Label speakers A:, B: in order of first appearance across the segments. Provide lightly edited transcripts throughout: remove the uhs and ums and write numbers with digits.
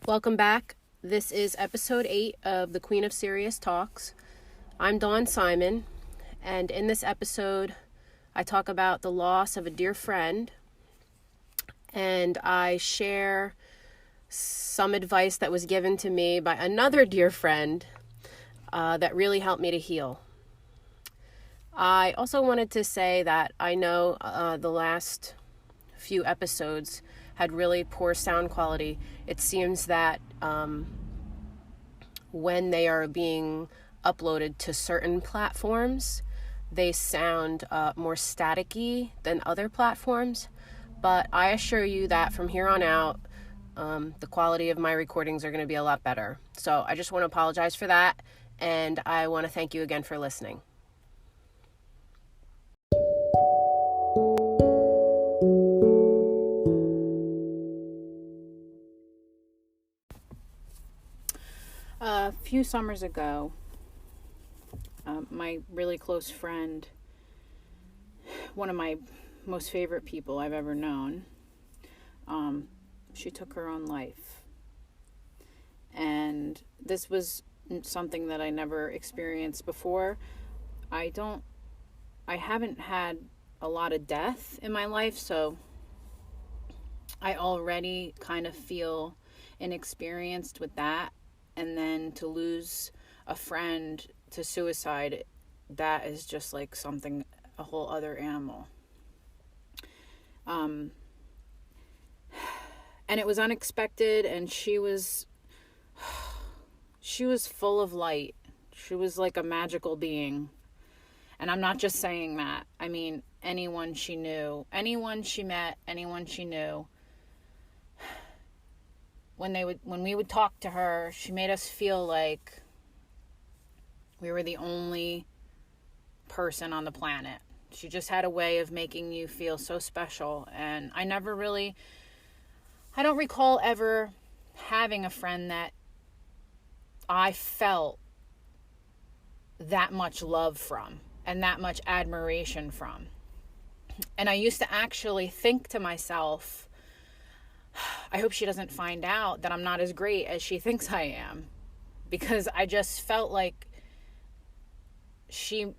A: Welcome back. This is episode 8 of the Queen of Serious Talks. I'm Dawn Simon, and in this episode, I talk about the loss of a dear friend, and I share some advice that was given to me by another dear friend that really helped me to heal. I also wanted to say that I know the last few episodes had really poor sound quality. It seems that when they are being uploaded to certain platforms, they sound more staticky than other platforms. But I assure you that from here on out, the quality of my recordings are going to be a lot better. So I just want to apologize for that, and I want to thank you again for listening. A few summers ago, my really close friend, one of my most favorite people I've ever known, she took her own life. And this was something that I never experienced before. I haven't had a lot of death in my life, so I already kind of feel inexperienced with that. And then to lose a friend to suicide, that is just like something, a whole other animal. And it was unexpected, and she was full of light. She was like a magical being. And I'm not just saying that. I mean, anyone she knew, anyone she met, anyone she knew, when we would talk to her, she made us feel like we were the only person on the planet. She just had a way of making you feel so special. And I don't recall ever having a friend that I felt that much love from and that much admiration from. And I used to actually think to myself, I hope she doesn't find out that I'm not as great as she thinks I am, because I just felt like she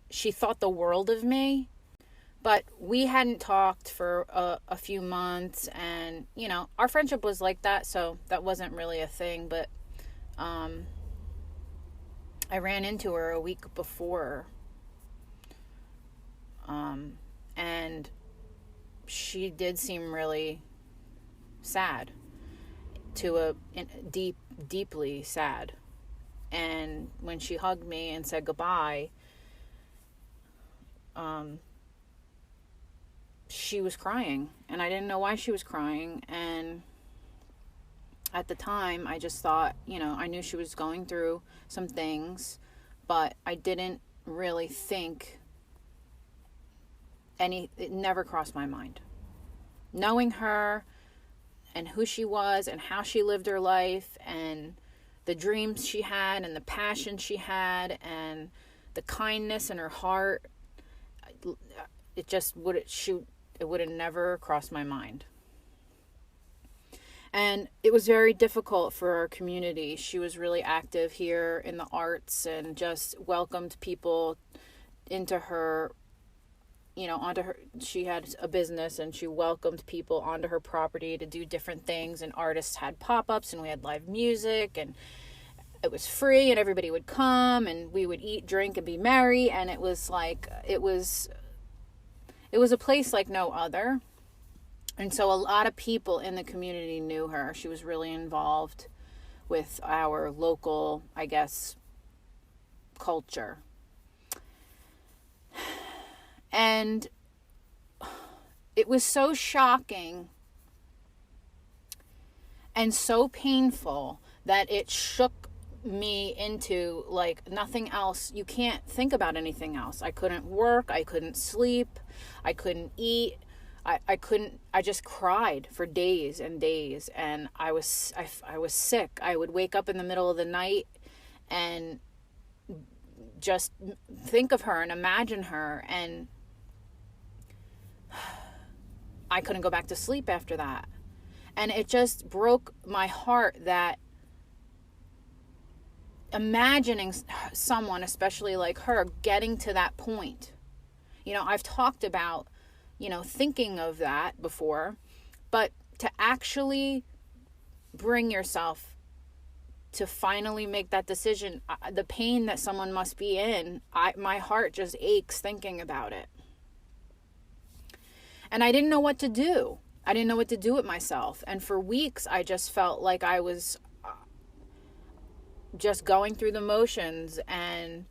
A: thought the world of me. But we hadn't talked for a few months, and our friendship was like that, so that wasn't really a thing. But I ran into her a week before, and she did seem really sad, deeply sad. And when she hugged me and said goodbye, she was crying, and I didn't know why she was crying. And at the time, I just thought, I knew she was going through some things, but I didn't really think it never crossed my mind. Knowing her and who she was and how she lived her life and the dreams she had and the passion she had and the kindness in her heart, it would have never crossed my mind. And it was very difficult for our community. She was really active here in the arts and just welcomed people into her, onto her. She had a business, and she welcomed people onto her property to do different things, and artists had pop-ups, and we had live music, and it was free, and everybody would come, and we would eat, drink, and be merry. And it was a place like no other. And so a lot of people in the community knew her. She was really involved with our local, I guess, culture. And it was so shocking and so painful that it shook me into like nothing else. You can't think about anything else. I couldn't work. I couldn't sleep. I couldn't eat. I just cried for days and days. And I was sick. I would wake up in the middle of the night and just think of her and imagine her, and I couldn't go back to sleep after that.
B: And it just broke my heart that imagining someone, especially like her, getting to that point. I've talked about, thinking of that before, but to actually bring yourself to finally make that decision, the pain that someone must be in, my heart just aches thinking about it. And I didn't know what to do. I didn't know what to do with myself. And for weeks, I just felt like I was just going through the motions, and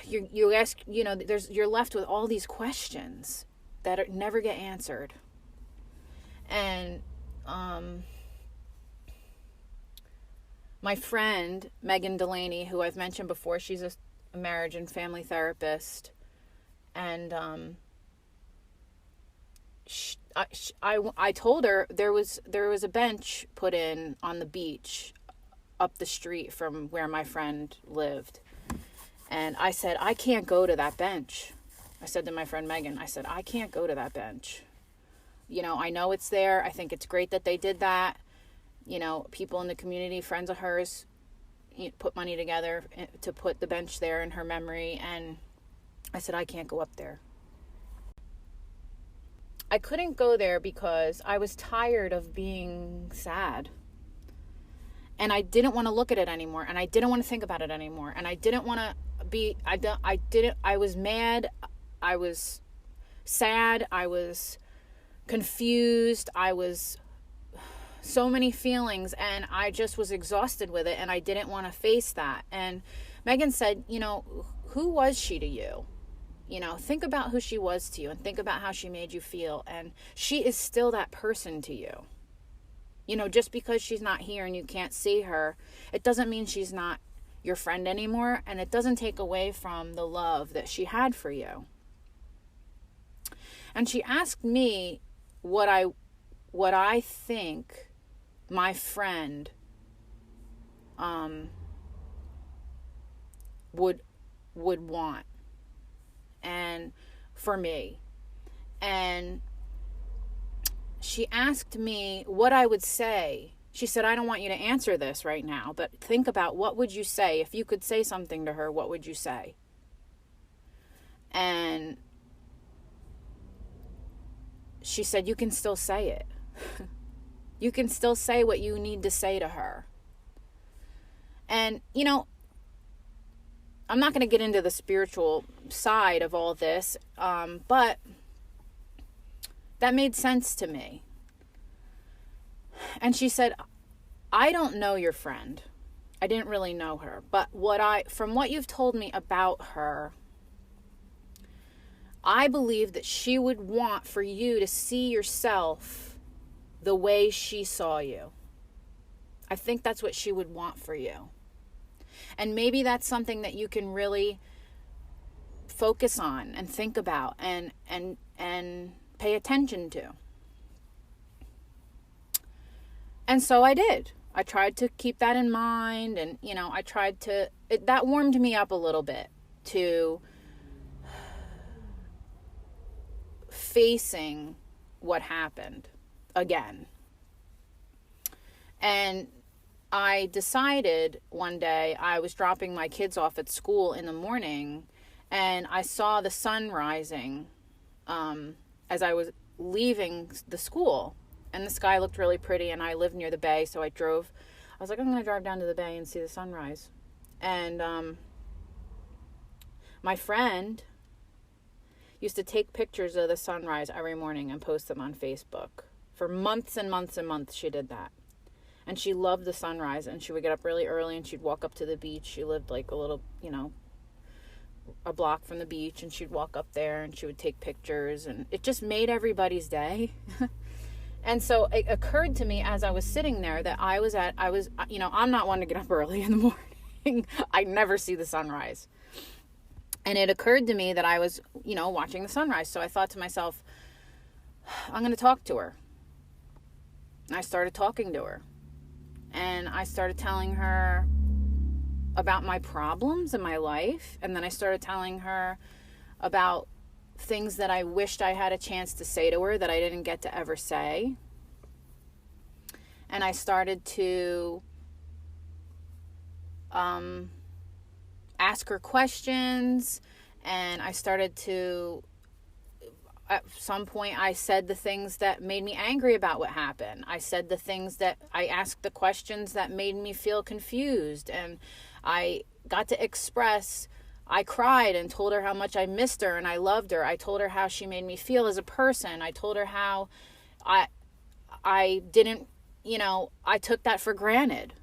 B: you're left with all these questions that never get answered. And my friend Megan Delaney, who I've mentioned before, she's a marriage and family therapist, and I told her there was a bench put in on the beach up the street from where my friend lived. And I said, I can't go to that bench. I said to my friend Megan, I said, I can't go to that bench. I know it's there. I think it's great that they did that. People in the community, friends of hers, put money together to put the bench there in her memory. And I said, I can't go up there. I couldn't go there because I was tired of being sad. And I didn't want to look at it anymore. And I didn't want to think about it anymore. And I didn't want to I was mad. I was sad. I was confused. I was so many feelings, and I just was exhausted with it, and I didn't want to face that. And Megan said, who was she to you? Think about who she was to you, and think about how she made you feel. And she is still that person to you. Just because she's not here and you can't see her, it doesn't mean she's not your friend anymore, and it doesn't take away from the love that she had for you. And she asked me what I think my friend would want, and for me. And she asked me what I would say. She said, I don't want you to answer this right now, but think about, what would you say? If you could say something to her, what would you say? And she said, you can still say it. You can still say what you need to say to her. And, I'm not going to get into the spiritual side of all this, but that made sense to me. And she said, I don't know your friend. I didn't really know her. But from what you've told me about her, I believe that she would want for you to see yourself the way she saw you. I think that's what she would want for you. And maybe that's something that you can really focus on and think about and pay attention to. And so I did. I tried to keep that in mind, and, that warmed me up a little bit to facing what happened again. And I decided one day, I was dropping my kids off at school in the morning, and I saw the sun rising as I was leaving the school. And the sky looked really pretty, and I live near the bay, so I was like, I'm going to drive down to the bay and see the sunrise. And my friend used to take pictures of the sunrise every morning and post them on Facebook. For months and months and months, she did that. And she loved the sunrise, and she would get up really early, and she'd walk up to the beach. She lived like a little, a block from the beach, and she'd walk up there, and she would take pictures, and it just made everybody's day. And so it occurred to me as I was sitting there that I'm not one to get up early in the morning. I never see the sunrise. And it occurred to me that I was, watching the sunrise. So I thought to myself, I'm going to talk to her. And I started talking to her. And I started telling her about my problems in my life. And then I started telling her about things that I wished I had a chance to say to her that I didn't get to ever say. and I started to ask her questions, and I started to, at some point, I said the things that made me angry about what happened. I said the things that, I asked the questions that made me feel confused, and I got to express. I cried and told her how much I missed her and I loved her. I told her how she made me feel as a person. I told her how I didn't, I took that for granted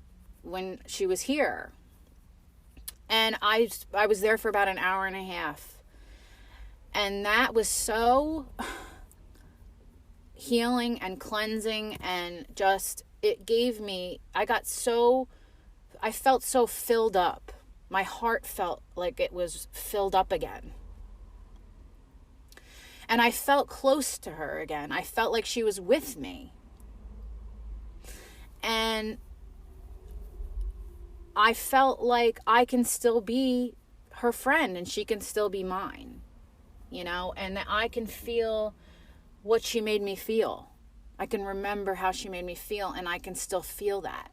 B: when she was here. And I was there for about an hour and a half. And that was so healing and cleansing, and just, it gave me, I felt so filled up. My heart felt like it was filled up again. And I felt close to her again. I felt like she was with me. And I felt like I can still be her friend and she can still be mine, and that I can feel what she made me feel. I can remember how she made me feel, and I can still feel that.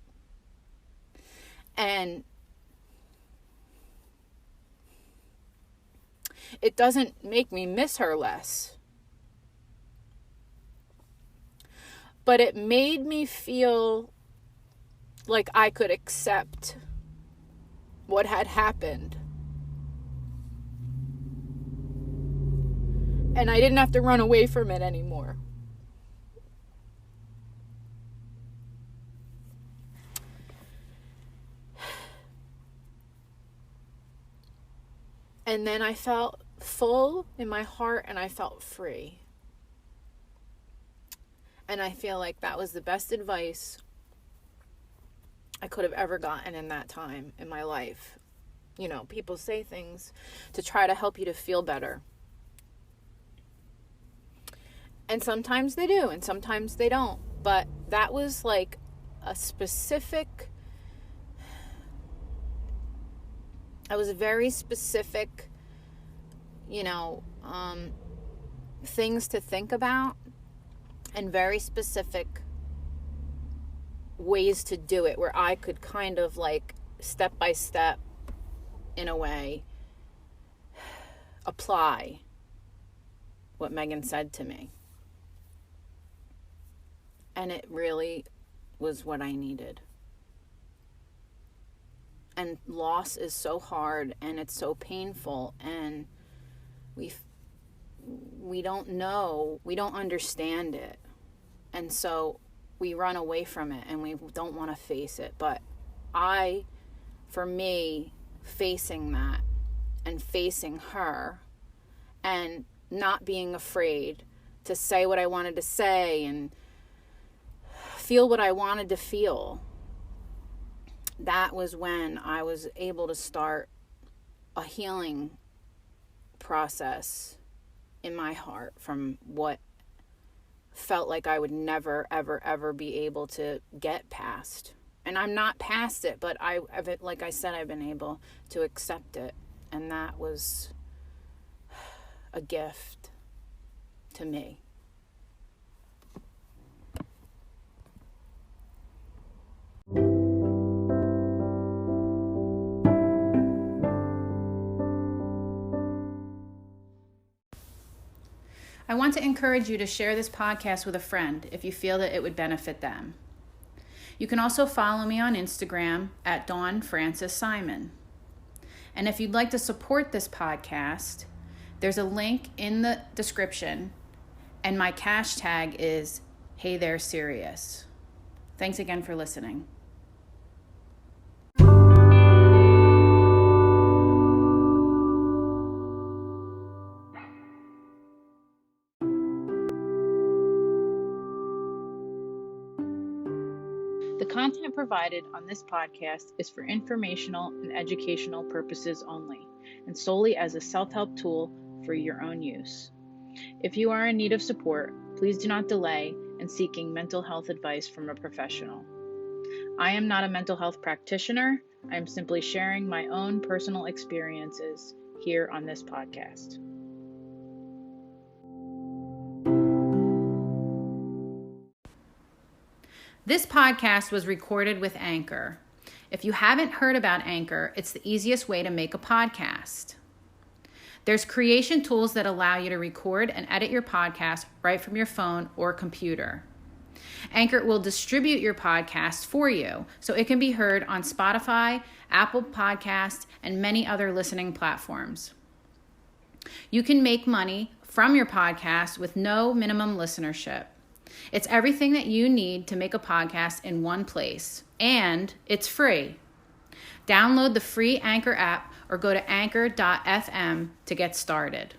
B: And it doesn't make me miss her less. But it made me feel like I could accept what had happened. And I didn't have to run away from it anymore. And then I felt full in my heart, and I felt free. And I feel like that was the best advice I could have ever gotten in that time in my life. People say things to try to help you to feel better. And sometimes they do, and sometimes they don't. But that was like a specific, very specific, things to think about, and very specific ways to do it, where I could kind of like step by step, in a way, apply what Megan said to me. And it really was what I needed. And loss is so hard, and it's so painful, and we don't know, we don't understand it. And so we run away from it, and we don't want to face it. But for me, facing that and facing her and not being afraid to say what I wanted to say and feel what I wanted to feel, that was when I was able to start a healing process in my heart from what felt like I would never, ever, ever be able to get past. And I'm not past it, but like I said, I've been able to accept it. And that was a gift to me. I want to encourage you to share this podcast with a friend if you feel that it would benefit them. You can also follow me on Instagram at Dawn Francis Simon. And if you'd like to support this podcast, there's a link in the description, and my cash tag is Hey There Serious. Thanks again for listening. The content provided on this podcast is for informational and educational purposes only, and solely as a self-help tool for your own use. If you are in need of support, please do not delay in seeking mental health advice from a professional. I am not a mental health practitioner. I am simply sharing my own personal experiences here on this podcast. This podcast was recorded with Anchor. If you haven't heard about Anchor, it's the easiest way to make a podcast. There's creation tools that allow you to record and edit your podcast right from your phone or computer. Anchor will distribute your podcast for you so it can be heard on Spotify, Apple Podcasts, and many other listening platforms. You can make money from your podcast with no minimum listenership. It's everything that you need to make a podcast in one place, and it's free. Download the free Anchor app or go to anchor.fm to get started.